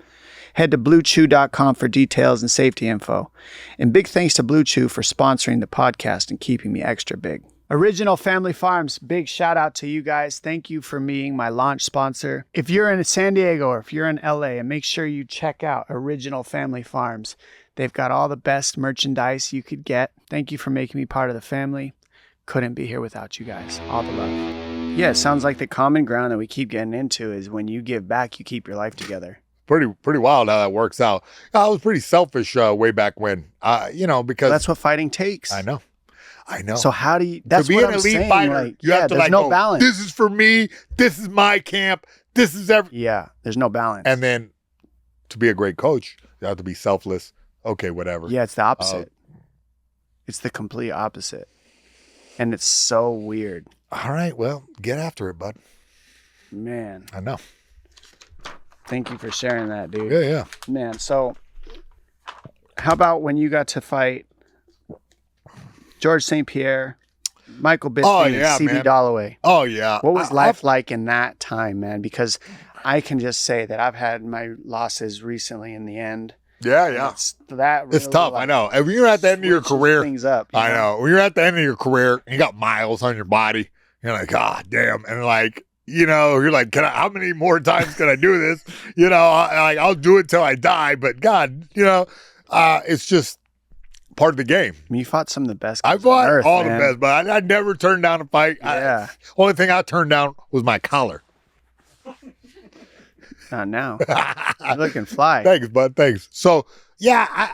Head to bluechew.com for details and safety info. And big thanks to Blue Chew for sponsoring the podcast and keeping me extra big. Original Family Farms, big shout out to you guys. Thank you for being my launch sponsor. If you're in San Diego or if you're in LA, and make sure you check out Original Family Farms. They've got all the best merchandise you could get. Thank you for making me part of the family. Couldn't be here without you guys. All the love. Yeah, it sounds like the common ground that we keep getting into is when you give back, you keep your life together. Pretty wild how that works out. I was pretty selfish way back when, because that's what fighting takes. I know. So how do you? That's to be what an I'm elite saying. fighter, Like, you have to there's no balance. This is for me. This is my camp. This is everything. Yeah, there's no balance. And then to be a great coach, you have to be selfless. Okay, whatever. Yeah, it's the opposite. It's the complete opposite, and it's so weird. All right, well, get after it, bud. Man, I know. Thank you for sharing that, dude. Yeah. Man, so how about when you got to fight George St. Pierre, Michael Bisping, and CB Dollaway? Oh, yeah. What was life like in that time, man? Because I can just say that I've had my losses recently in the end. Yeah. It's tough, I know. And when you're at the end of your career, things up, I know. When you're at the end of your career, and you got miles on your body, you're like, God damn. And like, you're like, how many more times can I do this? I'll do it till I die. But God, it's just part of the game. I mean, you fought some of the best I guys fought on earth, all man. the best, but I never turned down a fight. Yeah. Only thing I turned down was my collar. Not now. You're looking fly. Thanks, bud. Thanks. So, yeah,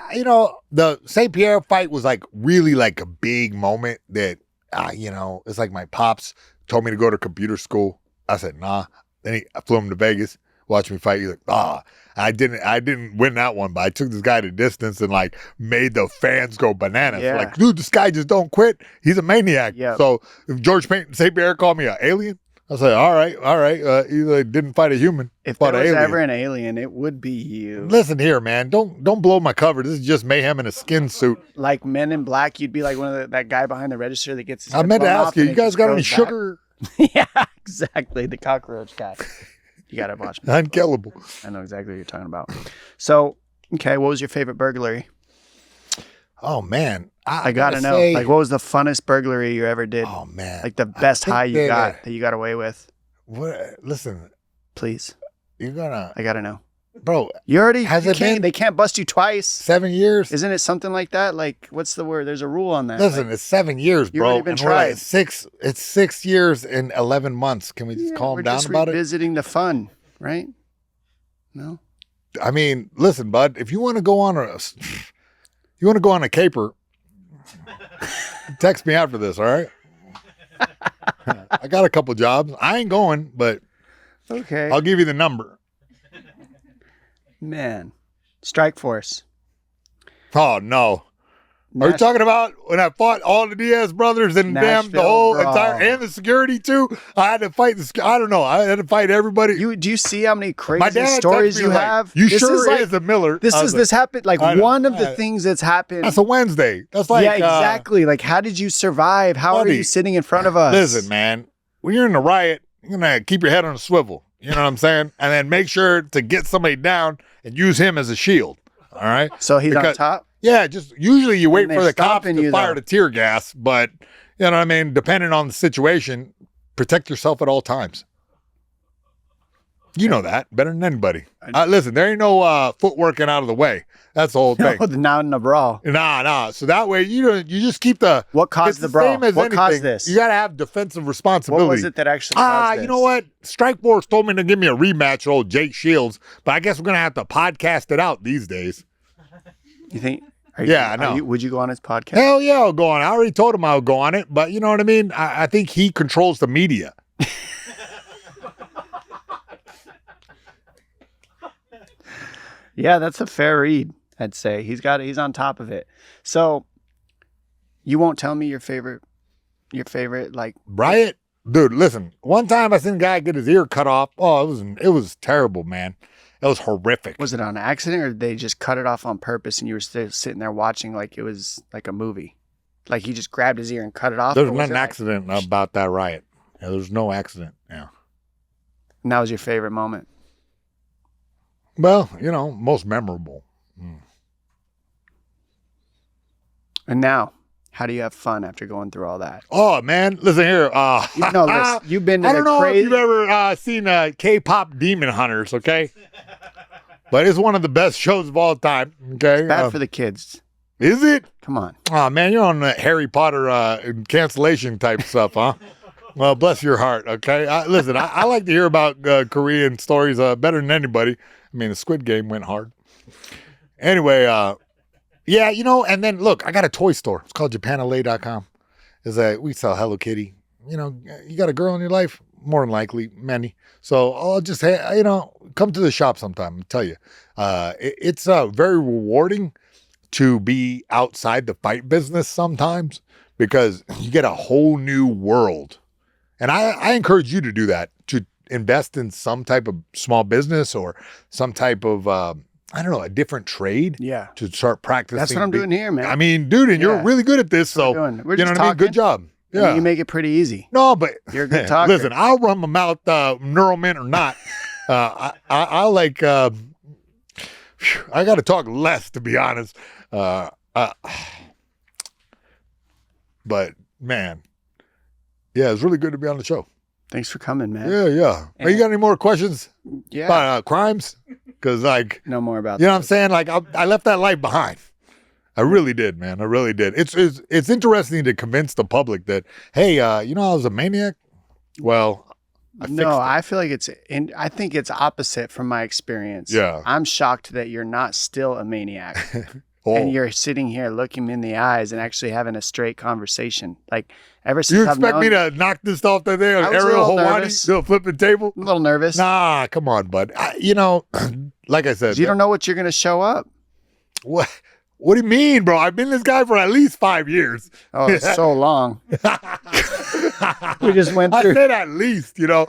the St. Pierre fight was like really like a big moment that, it's like my pops told me to go to computer school. I said, nah. Then I flew him to Vegas, watched me fight. He's like, I didn't win that one, but I took this guy to distance and like made the fans go bananas. Yeah. Like, dude, this guy just don't quit. He's a maniac. Yep. So if George St. Pierre called me an alien, I said, all right. He didn't fight a human. If there was ever an alien, it would be you. Listen here, man. Don't blow my cover. This is just Mayhem in a skin suit. Like Men in Black, you'd be like one of that guy behind the register that gets his I head meant to blown ask off you, and you it guys just got any grows back. sugar? Yeah, exactly. The cockroach guy. You got to watch me. Unkillable. I know exactly what you're talking about. So, okay, what was your favorite burglary? Oh, man. I got to know. Like, what was the funnest burglary you ever did? Oh, man. Like the best high you got that you got away with? What? Listen. Please. I got to know. Bro. You already, been they can't bust you twice. 7 years? Isn't it something like that? Like, what's the word? There's a rule on that. Listen, it's 7 years, you've bro. already been and tried. It's 6 years and 11 months. Can we just calm down about it? We're just revisiting the fun, right? No? I mean, listen, bud, if you want to go on a caper, text me after this, all right? I got a couple jobs. I ain't going, but okay. I'll give you the number. Man. Strikeforce. Oh, no. Are you talking about when I fought all the Diaz brothers and damn the whole Brawl. entire and the security too? I had to fight I don't know. I had to fight everybody. Do you see how many My crazy dad stories texted me you like, have? You This sure like, is a Miller. This happened like I know. one of the things that's happened. That's a Wednesday. That's like yeah, exactly. Like, how did you survive? How are you sitting in front of us? Listen, man, when you're in a riot, you're gonna keep your head on a swivel. You know what I'm saying? And then make sure to get somebody down and use him as a shield. All right. So he's on top. Yeah, just usually you wait And for they're the cops stopping to you, fire though. the tear gas, but You know what I mean? Depending on the situation, protect yourself at all times. You know that better than anybody. Listen, there ain't no footworking out of the way. That's the whole thing. Not in a brawl. Nah. So that way you just keep the. What caused the brawl? Same as what anything. caused this? You got to have defensive responsibility. What was it that actually caused this? You know what? Strikeforce told me to give me a rematch with old Jake Shields, but I guess we're gonna have to podcast it out these days. You think? I know. Would you go on his podcast? Hell yeah, I'll go on. I already told him I would go on it, but you know what I mean? I think he controls the media. Yeah, that's a fair read, I'd say. He's on top of it. So you won't tell me your favorite like Riot? Dude, listen. One time I seen a guy get his ear cut off. Oh, it was terrible, man. It was horrific. Was it on accident or did they just cut it off on purpose and you were still sitting there watching like it was like a movie? Like he just grabbed his ear and cut it off? There's not an accident about that riot. Yeah, there's no accident. Yeah. And that was your favorite moment? Well, most memorable. And now, how do you have fun after going through all that? Oh, man. Listen here. You've been to I don't know crazy... if you've ever seen K-pop Demon Hunters, okay? But it's one of the best shows of all time, okay? It's bad for the kids. Is it? Come on. Oh, man, you're on the Harry Potter cancellation type stuff, huh? Well, bless your heart, okay? Listen, I like to hear about Korean stories better than anybody. I mean, the Squid Game went hard. Anyway, yeah, and then, look, I got a toy store. It's called JapanLA.com. We sell Hello Kitty. You got a girl in your life? More than likely, many. So I'll just, come to the shop sometime and tell you. It's very rewarding to be outside the fight business sometimes because you get a whole new world. And I encourage you to do that, to invest in some type of small business or some type of, a different trade. Yeah. To start practicing. That's what I'm doing here, man. I mean, dude, and you're really good at this. So, we're you know what just I mean? Good job. Yeah. I mean, you make it pretty easy. No, but You're a good talker. Listen, I'll run my mouth, neural mint or not. I like, I got to talk less, to be honest. But, man, yeah, it's really good to be on the show. Thanks for coming, man. Yeah. You got any more questions about crimes? Because, no more about that. You know what I'm saying? I left that life behind. I really did, man. I really did. It's interesting to convince the public that, hey, I was a maniac. Well, I feel like I think it's opposite from my experience. Yeah. I'm shocked that you're not still a maniac. And you're sitting here looking me in the eyes and actually having a straight conversation. Like, ever since you expect me to knock this off today on Ariel Hawani? Do a flipping table? I'm a little nervous. Nah, come on, bud. Like I said. You don't know what you're going to show up. What do you mean, bro? I've been this guy for at least 5 years. Oh, it's so long. We just went through. I said at least, 12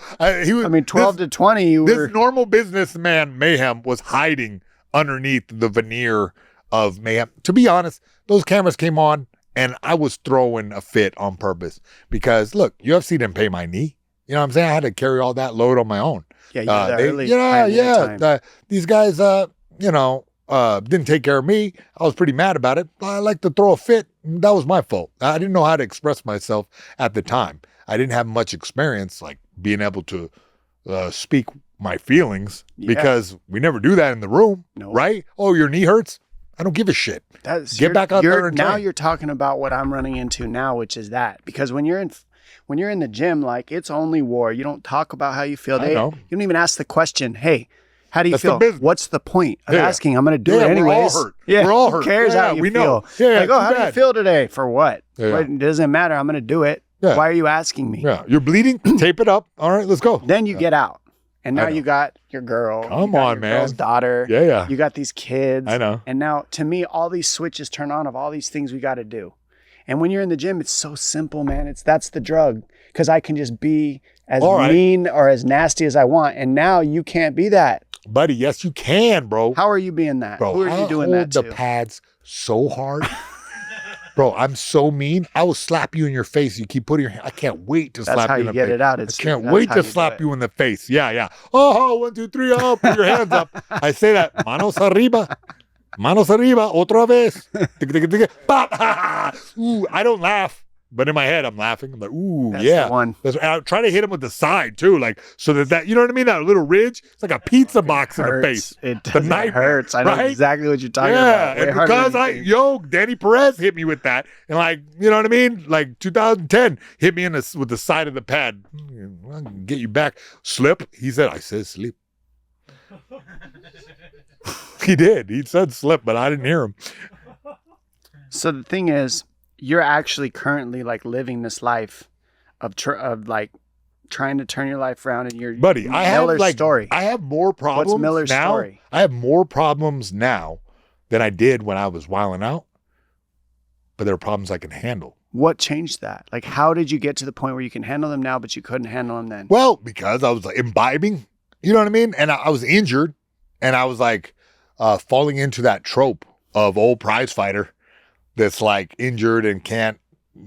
to 20. This normal businessman, Mayhem, was hiding underneath the veneer of Mayhem. To be honest, those cameras came on and I was throwing a fit on purpose because, look, UFC didn't pay my knee. You know what I'm saying? I had to carry all that load on my own. Yeah, these guys, didn't take care of me. I was pretty mad about it. I like to throw a fit. That was my fault. I didn't know how to express myself at the time. I didn't have much experience, like being able to speak my feelings because we never do that in the room, right? Oh, your knee hurts? I don't give a shit. Get back out there and now train. You're talking about what I'm running into now, which is that because when you're in the gym, like it's only war. You don't talk about how you feel. You don't even ask the question, hey, how do you feel? What's the point of asking? I'm going to do it anyways. We're all hurt. We're all hurt. Who cares how you feel? Yeah, like, how do you feel today? For what? Yeah. It doesn't matter. I'm going to do it. Yeah. Why are you asking me? Yeah, you're bleeding. Tape it up. All right, let's go. Then you get out. And now you got your girl. Come on, man. Girl's daughter. Yeah. You got these kids. I know. And now, to me, all these switches turn on of all these things we got to do. And when you're in the gym, it's so simple, man. That's the drug. Because I can just be as mean or as nasty as I want. And now you can't be that. Buddy, yes, you can, bro. How are you being that? Bro, who are you doing that to? I hold the pads so hard. Bro, I'm so mean. I will slap you in your face. You keep putting your hand. I can't wait to slap you in the face. That's how you get it out. I can't wait to slap you in the face. Yeah. Oh, 1, 2, 3, up. Put your hands up. I say that. Manos arriba. Manos arriba. Otra vez. Ooh, I don't laugh. But in my head, I'm laughing. I'm like, ooh, That's yeah. the one. I try to hit him with the side too, like so that you know what I mean. That little ridge, it's like a pizza box in the face. It The does. It nightmare, hurts. I know right? exactly what you're talking Yeah, about. Way and harder because than you think. Danny Perez hit me with that, and like you know what I mean, like 2010 hit me with the side of the pad. I'll get you back. Slip. He said, I said slip. He did. He said slip, but I didn't hear him. So the thing is, you're actually currently like living this life of like trying to turn your life around, and you're Buddy, I have Miller's like story. I have more problems. What's Miller's now. story? I have more problems now than I did when I was wilding out. But there are problems I can handle. What changed that? Like, how did you get to the point where you can handle them now, but you couldn't handle them then? Well, because I was like imbibing, you know what I mean? And I was injured, and I was like falling into that trope of old prize fighter that's like injured and can't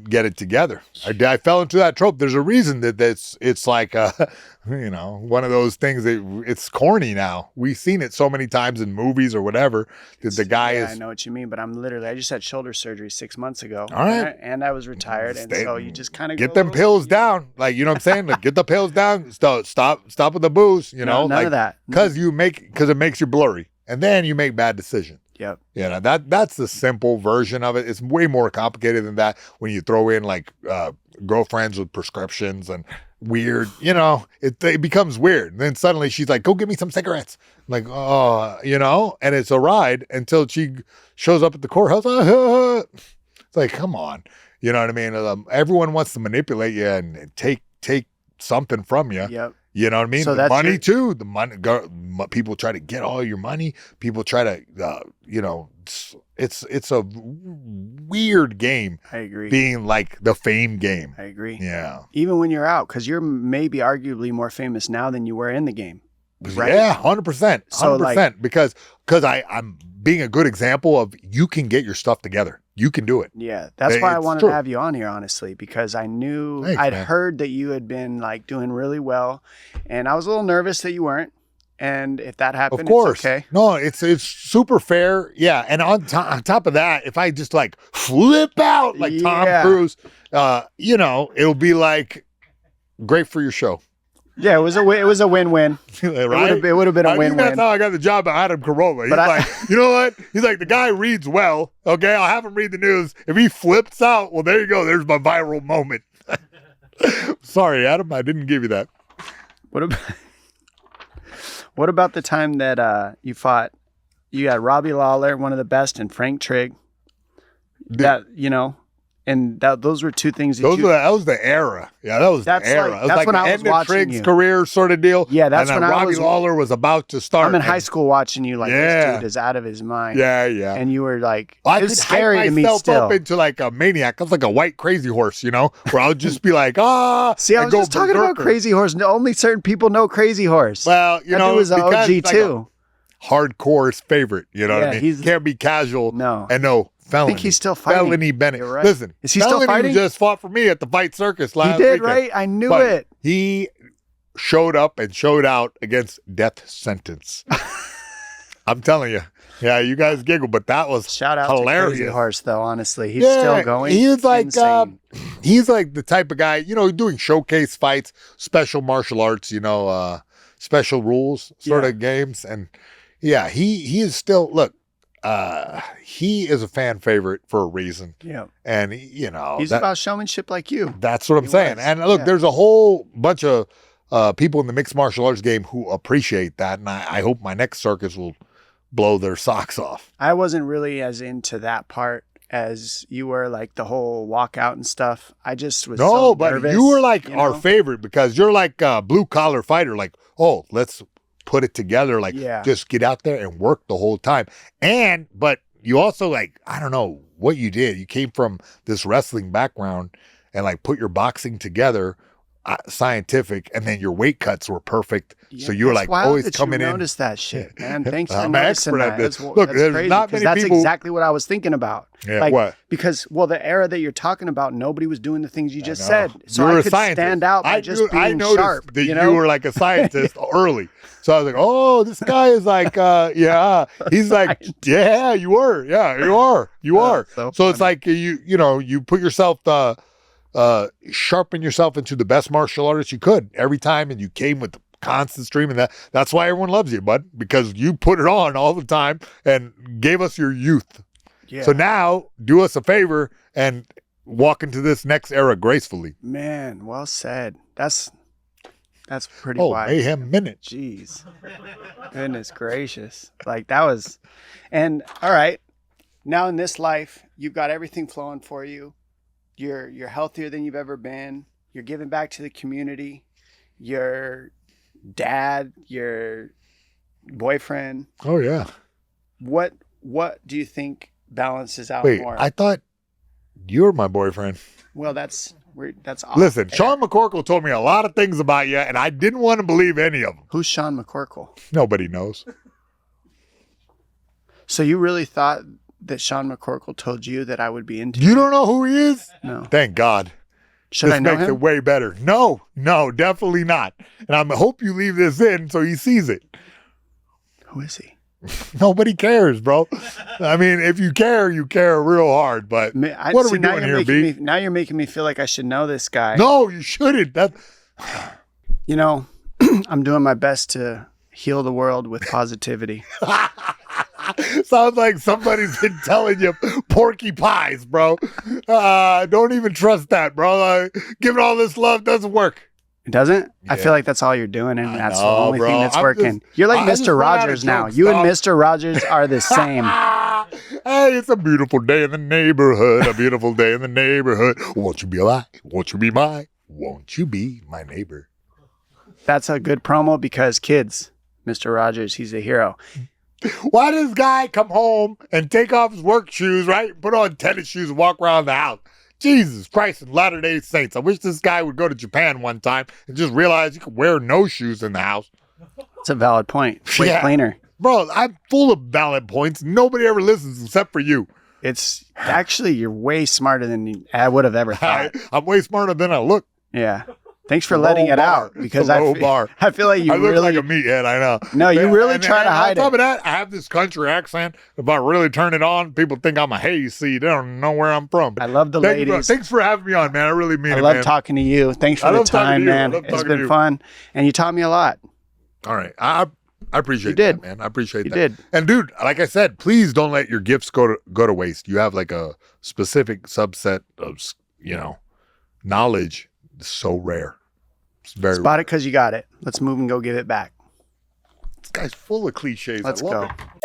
get it together. I fell into that trope. There's a reason that it's like one of those things that it's corny now. We've seen it so many times in movies or whatever that the guy I is. know what you mean, but I just had shoulder surgery 6 months ago. All right. And I was retired, and so you just kind of Get them pills down, like you know what I'm saying. Like get the pills down. Stop with the booze. You know, none like, of that. because it makes you blurry, and then you make bad decisions. Yep. You know, that's the simple version of it. It's way more complicated than that when you throw in like girlfriends with prescriptions and weird, you know, it becomes weird. And then suddenly she's like, go get me some cigarettes. I'm like, oh, you know, and it's a ride until she shows up at the courthouse. It's like, come on. You know what I mean? Everyone wants to manipulate you and take something from you. Yep. You know what I mean? So the that's money too. The money. People try to get all your money. People try to, it's a weird game. I agree. Being like the fame game. I agree. Yeah. Even when you're out, because you're maybe arguably more famous now than you were in the game. Right? Yeah, 100%. So, 100%. Because I'm being a good example of you can get your stuff together. You can do it. Yeah, that's why I It's wanted true. to have you on here, honestly, because I knew Thanks, I'd man. heard that you had been like doing really well, and I was a little nervous that you weren't. And if that happened, Of course. it's okay. No, it's super fair. Yeah. And on top of that, if I just like flip out like Tom Yeah. Cruise, it'll be like great for your show. Yeah, it was a win-win. Right? It would have been a I think win-win. that's how I got the job at Adam Carolla. He's But like, you know what? He's like, the guy reads well. Okay, I'll have him read the news. If he flips out, well, there you go. There's my viral moment. Sorry, Adam, I didn't give you that. What about the time that you had Robbie Lawler, one of the best, and Frank Trigg? Those were two things That was the era. Yeah, that was the That's era. like- it was that's like when the I was end of watching Trigg's you. career sort of deal. Yeah, that's and then when I Robbie was- Lawler was about to start. I'm in high school watching you like Yeah. this dude is out of his mind. Yeah, yeah. And you were like, I it was could scary hype to me myself still. up into like a maniac. I was like a white crazy horse, where I would just be like, See, I and was go just talking about berserker. Crazy Horse. Only certain people know Crazy Horse. Well, that dude was an because OG he's like too. hardcore's favorite. You know what I Yeah, mean? Can't be casual. No. And no felony. I think he's still fighting. Felony Bennett. You're right. Listen, Is he still Felony fighting? just fought for me at the Fight Circus He last did, weekend. right? I knew But it. He showed up and showed out against Death Sentence. I'm telling you. Yeah, you guys giggle, but that was Shout out hilarious. to Crazy Horse, though. Honestly, he's still going. He's like Insane. he's like the type of guy, doing showcase fights, special martial arts, special rules sort of games, and yeah, he is still he is a fan favorite for a reason. Yeah, And he's about showmanship like you. that's what I'm saying. was, And look, yeah. there's a whole bunch of people in the mixed martial arts game who appreciate that, and I hope my next circus will blow their socks off. I wasn't really as into that part as you were, like the whole walkout and stuff. I just was so But nervous, you were like you our know? favorite because you're like a blue collar fighter. Like, oh, let's put it together. Like, Yeah. just get out there and work the whole time. But you also like, I don't know what you did. You came from this wrestling background and like put your boxing together, scientific, and then your weight cuts were perfect. So you were It's like wild always that coming you in. noticed that shit, man. Thanks for I'm an noticing expert at that. this. That's, Look, that's there's crazy, not 'cause many that's people- exactly what I was thinking about. Yeah, what? Because the era that you're talking about, nobody was doing the things you just know. said. So You're I a could scientist. stand out by just I being noticed sharp. that you know? were like a scientist early. So I was like, oh, this guy is like, yeah. He's like, yeah, you were. Yeah, you are. You are. So So it's like you put yourself sharpen yourself into the best martial artist you could every time, and you came with the constant stream, and that's why everyone loves you, bud, because you put it on all the time and gave us your youth. Yeah. So now do us a favor and walk into this next era gracefully. Man, well said. That's pretty wise. Mayhem minute. Jeez. Goodness gracious. Like that was, and all right. Now in this life, you've got everything flowing for you. You're healthier than you've ever been. You're giving back to the community. Your dad, your boyfriend. Oh yeah. What do you think balances out Wait, more? I thought you were my boyfriend. Well, that's off Listen, air. Sean McCorkle told me a lot of things about you, and I didn't want to believe any of them. Who's Sean McCorkle? Nobody knows. So you really thought that Sean McCorkle told you that I would be into You don't know who he is? No. Thank God. Should This I know makes him? it way better. No, definitely not. And I hope you leave this in so he sees it. Who is he? Nobody cares, bro. I mean, if you care real hard. But what are we doing here, B? Now you're making me feel like I should know this guy. No, you shouldn't. You know, I'm doing my best to heal the world with positivity. Sounds like somebody's been telling you porky pies, bro. Don't even trust that, bro. Giving all this love doesn't work. It doesn't? I Yeah. feel like that's all you're doing, and that's the know, only bro. thing that's I'm working. just- You're like I just Mr. ran out of Rogers now. jokes, You dog. and Mr. Rogers are the same. Hey, it's a beautiful day in the neighborhood. A beautiful day in the neighborhood. Won't you be alive? Won't you be my? Won't you be my neighbor? That's a good promo because kids, Mr. Rogers, he's a hero. Why does this guy come home and take off his work shoes, right? Put on tennis shoes and walk around the house? Jesus Christ and Latter-day Saints. I wish this guy would go to Japan one time and just realize you can wear no shoes in the house. It's a valid point. Way Yeah. cleaner. Bro, I'm full of valid points. Nobody ever listens except for you. It's actually, you're way smarter than I would have ever thought. I'm way smarter than I look. Yeah. Thanks for Low letting it bar. out because I Low bar. feel like you I look really like a meathead, I know. No, you really try to and hide on top it. of that, I have this country accent. If I really turn it on, people think I'm a hayseed. They don't know where I'm from. I love the ladies. Thanks for having me on, man. I really mean I it, love man. talking to you. Thanks I for the love talking to time, you. I man. love It's talking to been you. fun. And you taught me a lot. All right. I appreciate You did. that, man. I appreciate You that. did. And dude, like I said, please don't let your gifts go to waste. You have like a specific subset of, knowledge. It's so rare. It's very Spot it because you got it. Let's move and go give it back. This guy's full of cliches. Let's I love go. it.